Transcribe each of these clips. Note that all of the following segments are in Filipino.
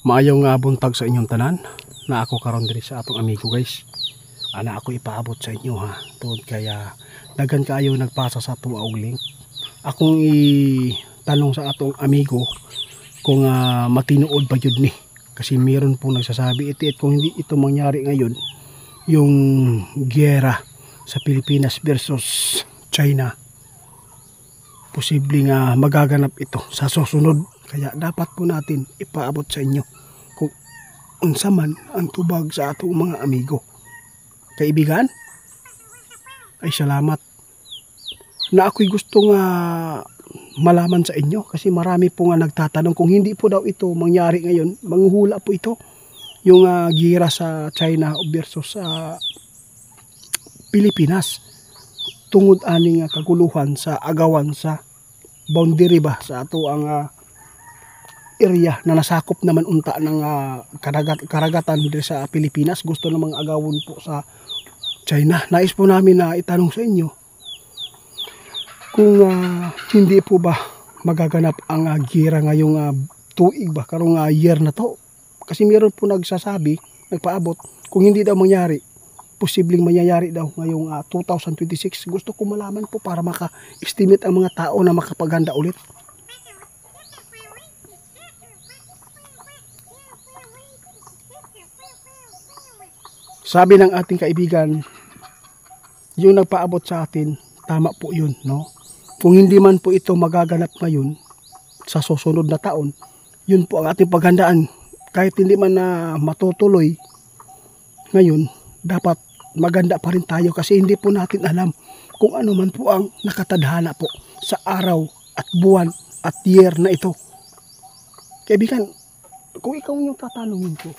Maayaw nga buntag sa inyong tanan na ako karon diri sa atong amigo guys. Ana ako ipaabot sa inyo ha. Tungod kaya daghan kaayo nagpasa sa ato og link. Akong itanong sa atong amigo kung matinuod ba jud ni. Kasi meron po nagsasabi iti kung hindi ito mangyari ngayon yung giyera sa Pilipinas versus China. Posible nga magaganap ito sa susunod. Kaya dapat po natin ipaabot sa inyo kung unsa man ang tubag sa atong mga amigo. Kaibigan, ay salamat na ako'y gusto nga malaman sa inyo kasi marami po nga nagtatanong kung hindi po daw ito mangyari ngayon, manghuhula po ito yung gira sa China versus sa Pilipinas tungod ani nga kaguluhan sa agawan sa boundary ba sa ato ang area na nasakop naman unta ng karagatan dito sa Pilipinas. Gusto namang agawon po sa China. Nais po namin na itanong sa inyo kung hindi po ba magaganap ang gira ngayong tuig ba karong year na to. Kasi meron po nagsasabi, nagpaabot, kung hindi daw mangyari, posibleng mangyayari daw ngayong 2026. Gusto ko malaman po para maka-estimate ang mga tao na makapaghanda ulit. Sabi ng ating kaibigan, yung nagpaabot sa atin, tama po yun, no? Kung hindi man po ito magaganap ngayon, sa susunod na taon, yun po ang ating paghandaan. Kahit hindi man na matutuloy ngayon, dapat maganda pa rin tayo kasi hindi po natin alam kung ano man po ang nakatadhana po sa araw at buwan at year na ito. Kaibigan, kung ikaw yung tatanungin ko,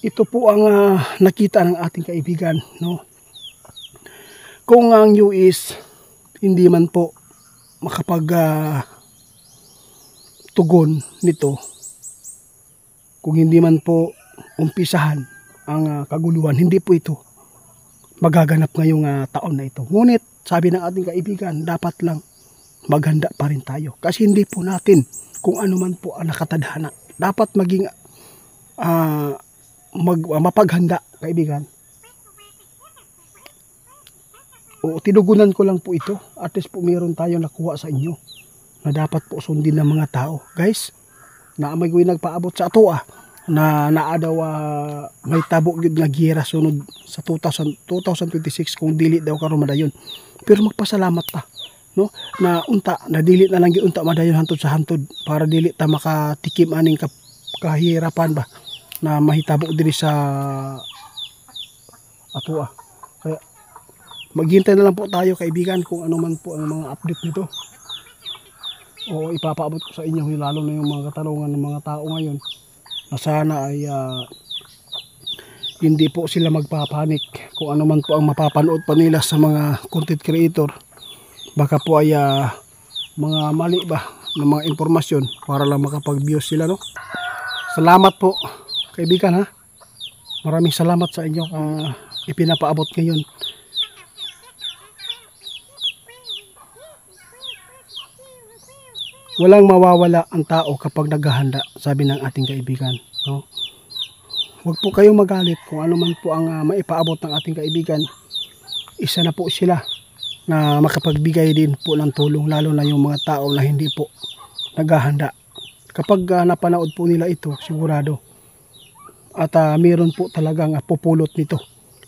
ito po ang nakita ng ating kaibigan, no? Kung ang US hindi man po makapag tugon nito, kung hindi man po umpisahan ang kaguluhan, hindi po ito magaganap ngayong taon na ito. Ngunit sabi ng ating kaibigan, dapat lang maghanda pa rin tayo kasi hindi po natin kung ano man po ang nakatadhana. Dapat maging mapaghanda, kaibigan. O tinugunan ko lang po ito. At least po meron tayong nakuha sa inyo na dapat po sundin ng mga tao. Guys, na may nagpaabot sa ato na naadaw may tabo gyud nga giyera sunod sa 2026 kung dili daw karon madayon. Pero magpasalamat ta, no? Na unta na dili na lang gyud unta madayon hantod sa hantod para dili ta makatikim aning kahirapan ba na mahitabo diri sa ato Kaya maghintay na lang po tayo, kaibigan, kung ano man po ang mga update nito. O ipapaabot ko sa inyo lalo na yung mga katanungan ng mga tao ngayon na sana ay hindi po sila magpapanik kung ano man po ang mapapanood pa nila sa mga content creator. Baka po ay mga mali ba ng mga impormasyon para lang makapag-views sila, no? Salamat po, kaibigan, ha. Maraming salamat sa inyo ipinapaabot ngayon. Walang mawawala ang tao kapag naghahanda, sabi ng ating kaibigan, no? Huwag po kayong magalit kung ano man po ang maipaabot ng ating kaibigan. Isa na po sila na makapagbigay din po ng tulong, lalo na yung mga tao na hindi po naghahanda. Kapag napanood po nila ito, sigurado at mayroon po talagang pupulot nito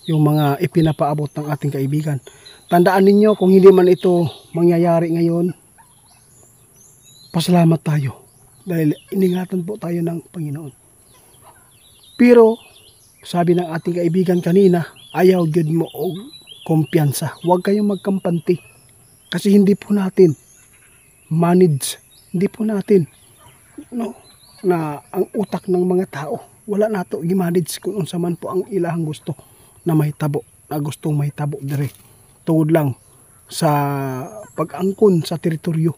yung mga ipinapaabot ng ating kaibigan. Tandaan ninyo, kung hindi man ito mangyayari ngayon, pasalamat tayo dahil iningatan po tayo ng Panginoon. Pero sabi ng ating kaibigan kanina, ayaw gyud mo og kumpiyansa. Huwag kayong magkampante kasi hindi po natin manage, hindi po natin, no, na ang utak ng mga tao wala nato i-manage kung unsa man po ang ilahang gusto na mahitabo, na gustong mahitabo dire tungod lang sa pag-angkon sa teritoryo.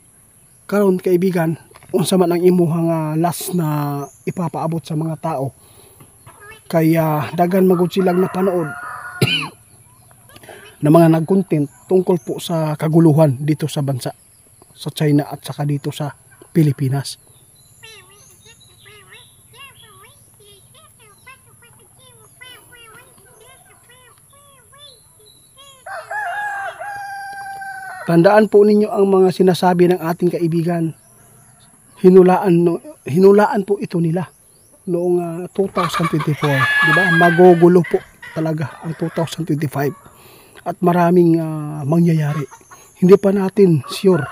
Karon, kaibigan, unsa man ang imuhang last na ipapaabot sa mga tao, kaya dagan magud silang napanood na mga nag-content tungkol po sa kaguluhan dito sa bansa, sa China at saka dito sa Pilipinas. Tandaan po ninyo ang mga sinasabi ng ating kaibigan. Hinulaan po ito nila noong 2024, di ba? Magugulo po talaga ang 2025 at maraming mangyayari. Hindi pa natin sure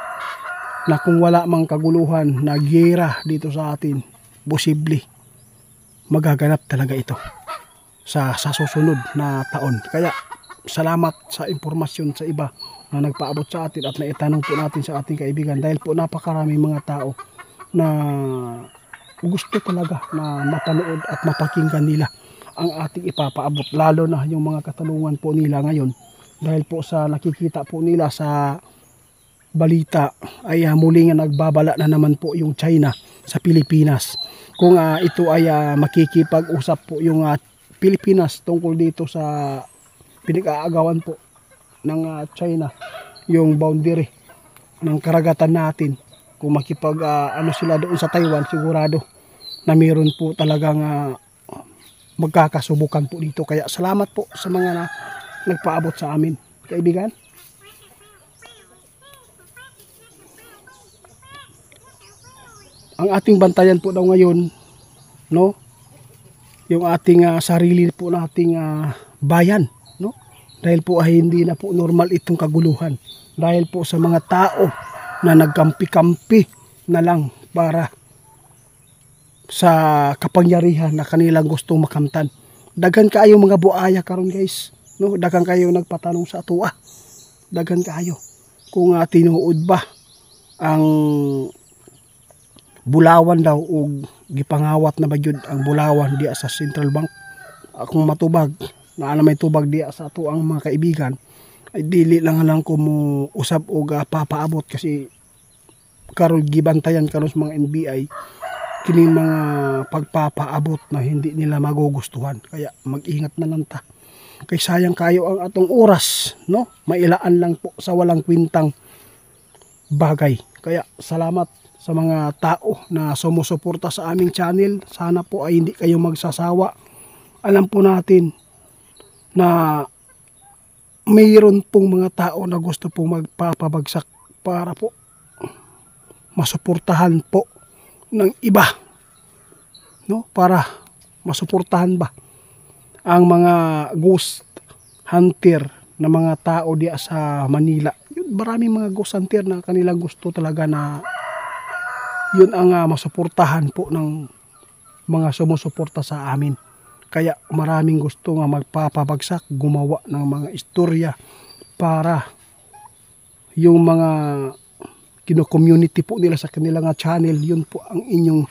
na kung wala mang kaguluhan na giyera dito sa atin, posible magaganap talaga ito sa susunod na taon. Kaya salamat sa impormasyon sa iba na nagpaabot sa atin at naitanong po natin sa ating kaibigan, dahil po napakaraming mga tao na gusto talaga na mapanood at mapakinggan nila ang ating ipapaabot, lalo na yung mga katanungan po nila ngayon, dahil po sa nakikita po nila sa balita ay muli nga nagbabala na naman po yung China sa Pilipinas kung ito ay makikipag-usap po yung Pilipinas tungkol dito sa pinag-aagawan po ng China, yung boundary ng karagatan natin. Kung makipag sila doon sa Taiwan, sigurado na mayroon po talagang magkakasubukan po dito. Kaya salamat po sa mga nagpaabot sa amin, kaibigan. Ang ating bantayan po daw ngayon, no, yung ating sarili po nating bayan, no, dahil po ay hindi na po normal itong kaguluhan, dahil po sa mga tao na nagkampi-kampi na lang para sa kapangyarihan na kanilang gustong makamtan. Daghan kaayo mga buaya karon guys, no, daghan kayo nagpatanong sa atua, daghan kaayo kung tinuod ba ang Bulawan daw o gipangawat na ba yun ang Bulawan diya sa Central Bank. Akong matubag na may tubag diya sa ato ang mga kaibigan, ay dili lang ko mo usab og papaabot, kasi karon gibantayan karon sa mga NBI kini mga pagpapaabot na hindi nila magugustuhan. Kaya mag-ingat na lang ta, kay sayang kayo ang atong oras, no, mailaan lang po sa walang kwintang bagay. Kaya salamat sa mga tao na sumusuporta sa aming channel. Sana po ay hindi kayo magsasawa. Alam po natin na mayroon pong mga tao na gusto pong magpapabagsak para po masuportahan po ng iba, no, para masuportahan ba ang mga ghost hunter na mga tao diya sa Manila. Yun, maraming mga ghost hunter na kanilang gusto talaga na yun ang masuportahan po ng mga sumusuporta sa amin. Kaya maraming gusto nga magpapabagsak, gumawa ng mga istorya para yung mga kino-community po nila sa kanilang channel, yun po ang inyong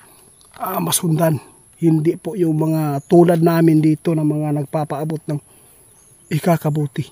masundan. Hindi po yung mga tulad namin dito na mga nagpapaabot ng ikakabuti.